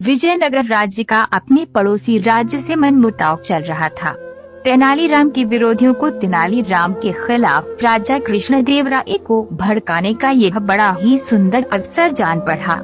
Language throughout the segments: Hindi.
विजयनगर राज्य का अपने पड़ोसी राज्य से मनमुटाव चल रहा था। तेनालीराम के विरोधियों को तेनालीराम के खिलाफ राजा कृष्णदेवराय को भड़काने का यह बड़ा ही सुंदर अवसर जान पड़ा।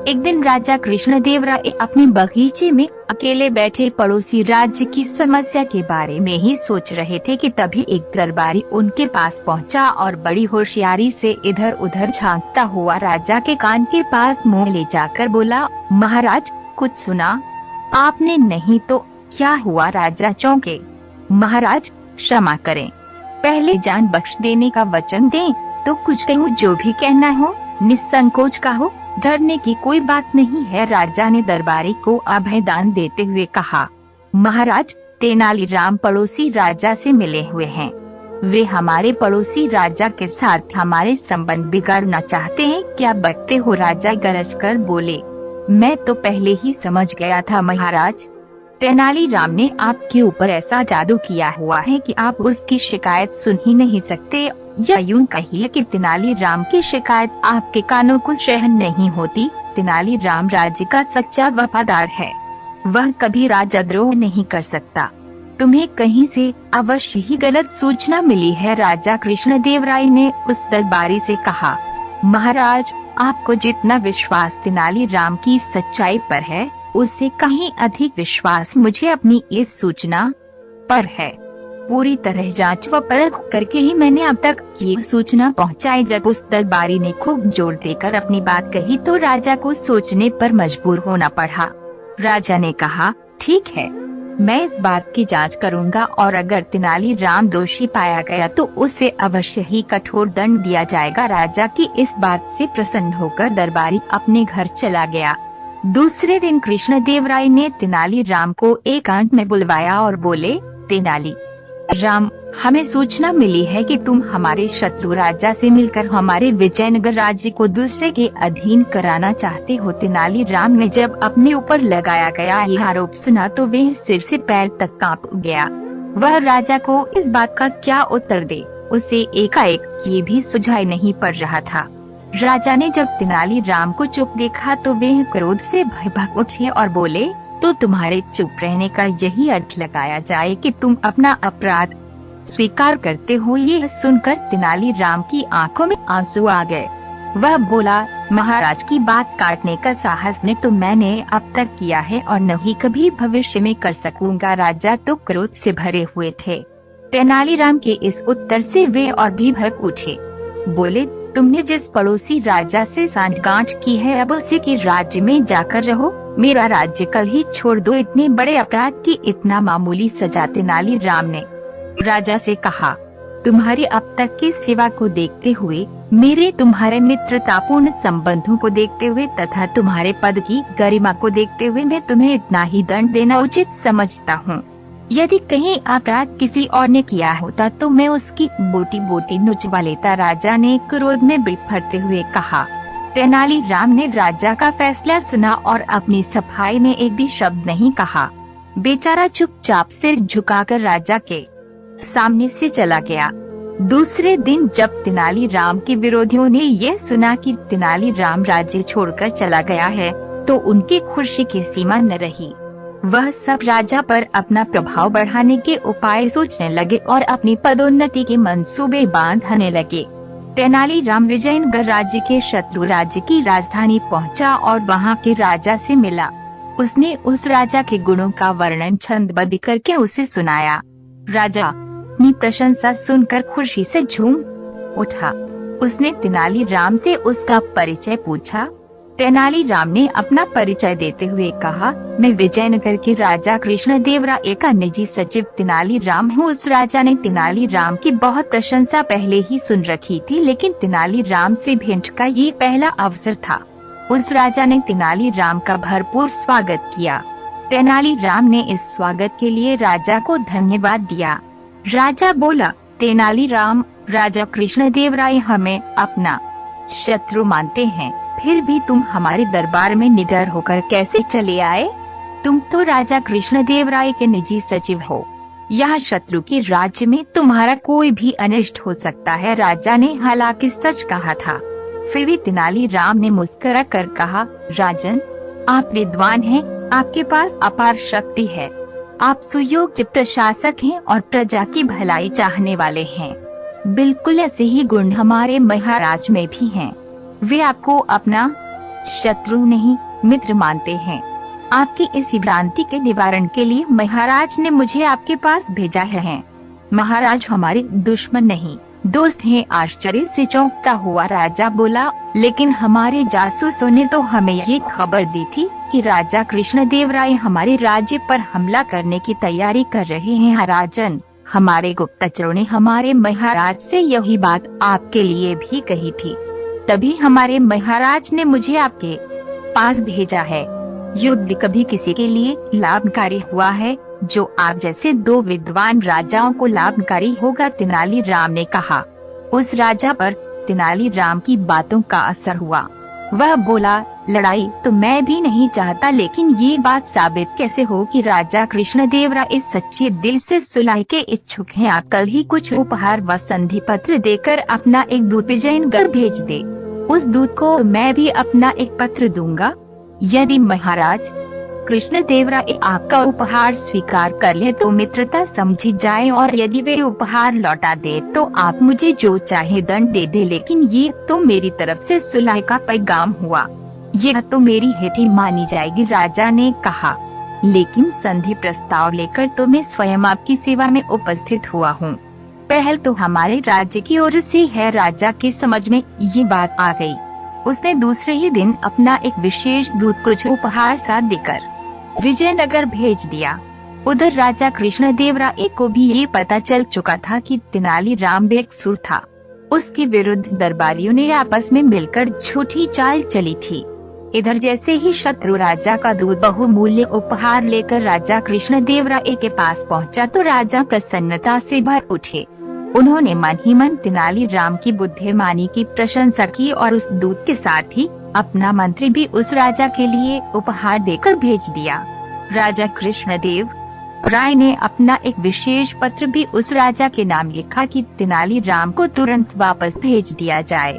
एक दिन राजा कृष्णदेवराय अपने बगीचे में अकेले बैठे पड़ोसी राज्य की समस्या के बारे में ही सोच रहे थे कि तभी एक दरबारी उनके पास पहुंचा और बड़ी होशियारी से इधर उधर झांकता हुआ राजा के कान के पास मुंह ले जाकर बोला, महाराज कुछ सुना आपने? नहीं तो क्या हुआ? राजा चौंके। महाराज क्षमा करें, पहले जान बख्श देने का वचन दें तो कुछ कहूँ, जो भी कहना हो निसंकोच कहो, डरने की कोई बात नहीं है। राजा ने दरबारी को अभयदान देते हुए कहा, महाराज तेनालीराम पड़ोसी राजा से मिले हुए हैं। वे हमारे पड़ोसी राजा के साथ हमारे संबंध बिगाड़ना चाहते हैं। क्या बकते हो? राजा गरज कर बोले, मैं तो पहले ही समझ गया था महाराज। तेनालीराम ने आपके ऊपर ऐसा जादू किया हुआ है कि आप उसकी शिकायत सुन ही नहीं सकते, या यूं कहिए कि तेनालीराम की शिकायत आपके कानों को सहन नहीं होती। तेनालीराम राज्य का सच्चा वफादार है, वह कभी राजद्रोह नहीं कर सकता। तुम्हें कहीं से अवश्य ही गलत सूचना मिली है। राजा कृष्णदेवराय ने उस दरबारी से कहा, महाराज आपको जितना विश्वास तेनालीराम की सच्चाई पर है, उससे कहीं अधिक विश्वास मुझे अपनी इस सूचना पर है। पूरी तरह जांच व परख करके ही मैंने अब तक ये सूचना पहुंचाई। जब उस दरबारी ने खूब जोर देकर अपनी बात कही तो राजा को सोचने पर मजबूर होना पड़ा। राजा ने कहा, ठीक है, मैं इस बात की जांच करूंगा और अगर तेनालीराम दोषी पाया गया तो उसे अवश्य ही कठोर दंड दिया जाएगा। राजा की इस बात से प्रसन्न होकर दरबारी अपने घर चला गया। दूसरे दिन कृष्णदेवराय ने तेनालीराम को एकांत में बुलवाया और बोले, तेनाली राम, हमें सूचना मिली है कि तुम हमारे शत्रु राजा से मिलकर हमारे विजयनगर राज्य को दूसरे के अधीन कराना चाहते हो। तेनालीराम ने जब अपने ऊपर लगाया गया यह आरोप सुना तो वह सिर से पैर तक कांप गया। वह राजा को इस बात का क्या उत्तर दे, उसे एकाएक ये भी सुझाई नहीं पड़ रहा था। राजा ने जब तेनालीराम को चुप देखा तो वह क्रोध से भय उठे और बोले, तो तुम्हारे चुप रहने का यही अर्थ लगाया जाए कि तुम अपना अपराध स्वीकार करते हो। ये सुनकर तेनालीराम की आंखों में आंसू आ गए। वह बोला, महाराज की बात काटने का साहस न तो मैंने अब तक किया है और न ही कभी भविष्य में कर सकूंगा। राजा तो क्रोध से भरे हुए थे। तेनालीराम के इस उत्तर से वे और भी भड़क उठे। बोले, तुमने जिस पड़ोसी राजा से सांठगांठ की है अब उसी के राज्य में जाकर रहो। मेरा राज्य कल ही छोड़ दो। इतने बड़े अपराध की इतना मामूली सजा? तेनालीराम ने राजा से कहा, तुम्हारी अब तक की सेवा को देखते हुए, मेरे तुम्हारे मित्रतापूर्ण संबंधों को देखते हुए तथा तुम्हारे पद की गरिमा को देखते हुए मैं तुम्हें इतना ही दंड देना उचित समझता हूँ। यदि कहीं अपराध किसी और ने किया होता तो मैं उसकी बोटी बोटी नुचवा लेता। राजा ने क्रोध में बिफरते हुए कहा। तेनालीराम ने राजा का फैसला सुना और अपनी सफाई में एक भी शब्द नहीं कहा। बेचारा चुपचाप सिर झुकाकर राजा के सामने से चला गया। दूसरे दिन जब तेनालीराम के विरोधियों ने यह सुना कि तेनालीराम राज्य छोड़कर चला गया है तो उनकी खुशी की सीमा न रही। वह सब राजा पर अपना प्रभाव बढ़ाने के उपाय सोचने लगे और अपनी पदोन्नति के मंसूबे बांधने लगे। तेनालीराम विजयनगर राज्य के शत्रु राज्य की राजधानी पहुंचा और वहां के राजा से मिला। उसने उस राजा के गुणों का वर्णन छंदबद्ध करके उसे सुनाया। राजा अपनी प्रशंसा सुनकर खुशी से झूम उठा। उसने तेनालीराम से उसका परिचय पूछा। तेनालीराम ने अपना परिचय देते हुए कहा, मैं विजयनगर के राजा कृष्णदेवराय का निजी सचिव तेनालीराम हूँ। उस राजा ने तेनालीराम की बहुत प्रशंसा पहले ही सुन रखी थी, लेकिन तेनालीराम से भेंट का ये पहला अवसर था। उस राजा ने तेनालीराम का भरपूर स्वागत किया। तेनालीराम ने इस स्वागत के लिए राजा को धन्यवाद दिया। राजा बोला, तेनालीराम, राजा कृष्णदेवराय हमें अपना शत्रु मानते हैं, फिर भी तुम हमारे दरबार में निडर होकर कैसे चले आए? तुम तो राजा कृष्णदेवराय के निजी सचिव हो। यहाँ शत्रु के राज्य में तुम्हारा कोई भी अनिष्ट हो सकता है। राजा ने हालांकि सच कहा था, फिर भी तेनालीराम ने मुस्कुरा कर कहा, राजन, आप विद्वान हैं, आपके पास अपार शक्ति है। आप सुयोग्य प्रशासक हैं और प्रजा की भलाई चाहने वाले हैं। बिल्कुल ऐसे ही गुण हमारे महाराज में भी हैं। वे आपको अपना शत्रु नहीं मित्र मानते हैं। आपकी इस भ्रांति के निवारण के लिए महाराज ने मुझे आपके पास भेजा है। महाराज हमारे दुश्मन नहीं दोस्त हैं। आश्चर्य से चौंकता हुआ राजा बोला, लेकिन हमारे जासूसों ने तो हमें ये खबर दी थी कि राजा कृष्णदेवराय हमारे राज्य पर हमला करने की तैयारी कर रहे हैं। राजन, हमारे गुप्तचरों ने हमारे महाराज से यही बात आपके लिए भी कही थी। तभी हमारे महाराज ने मुझे आपके पास भेजा है। युद्ध कभी किसी के लिए लाभकारी हुआ है जो आप जैसे दो विद्वान राजाओं को लाभकारी होगा, तेनाली राम ने कहा। उस राजा पर तेनाली राम की बातों का असर हुआ। वह बोला, लड़ाई तो मैं भी नहीं चाहता, लेकिन ये बात साबित कैसे हो कि राजा कृष्णदेवराय इस सच्चे दिल से सुलह के इच्छुक हैं। आप कल ही कुछ उपहार व संधि पत्र देकर अपना एक दूत विजयनगर भेज दे। उस दूत को मैं भी अपना एक पत्र दूंगा। यदि महाराज कृष्णदेवराय आपका उपहार स्वीकार कर ले तो मित्रता समझी जाए, और यदि वे उपहार लौटा दे तो आप मुझे जो चाहे दंड दे दे, लेकिन ये तो मेरी तरफ से सुलह का पैगाम हुआ। यह तो मेरी हित मानी जाएगी। राजा ने कहा, लेकिन संधि प्रस्ताव लेकर तो मैं स्वयं आपकी सेवा में उपस्थित हुआ हूँ। पहल तो हमारे राज्य की ओर से है। राजा की समझ में ये बात आ गई। उसने दूसरे ही दिन अपना एक विशेष दूत कुछ उपहार साथ देकर विजयनगर भेज दिया। उधर राजा कृष्णदेवराय को भी ये पता चल चुका था कि तेनाली राम बेकसूर था। उसके विरुद्ध दरबारियों ने आपस में मिलकर झूठी चाल चली थी। इधर जैसे ही शत्रु राजा का दूत बहुमूल्य उपहार लेकर राजा कृष्णदेवराय के पास पहुंचा तो राजा प्रसन्नता से भर उठे। उन्होंने मन ही मन तेनाली राम की बुद्धिमानी की प्रशंसा की और उस दूत के साथ ही अपना मंत्री भी उस राजा के लिए उपहार देकर भेज दिया। राजा कृष्णदेव राय ने अपना एक विशेष पत्र भी उस राजा के नाम लिखा कि तेनाली राम को तुरंत वापस भेज दिया जाए।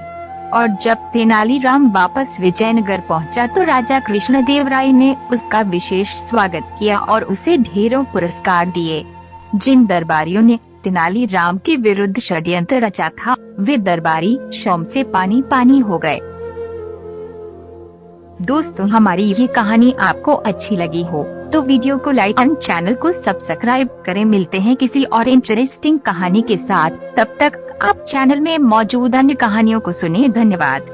और जब तेनाली राम वापस विजयनगर पहुंचा तो राजा कृष्णदेवराय ने उसका विशेष स्वागत किया और उसे ढेरों पुरस्कार दिए। जिन दरबारियों ने तेनाली राम के विरुद्ध षड्यंत्र रचा था, वे दरबारी शौम से पानी पानी हो गए। दोस्तों, हमारी ये कहानी आपको अच्छी लगी हो तो वीडियो को लाइक और चैनल को सब्सक्राइब करें। मिलते हैं किसी और इंटरेस्टिंग कहानी के साथ। तब तक आप चैनल में मौजूद अन्य कहानियों को सुनें। धन्यवाद।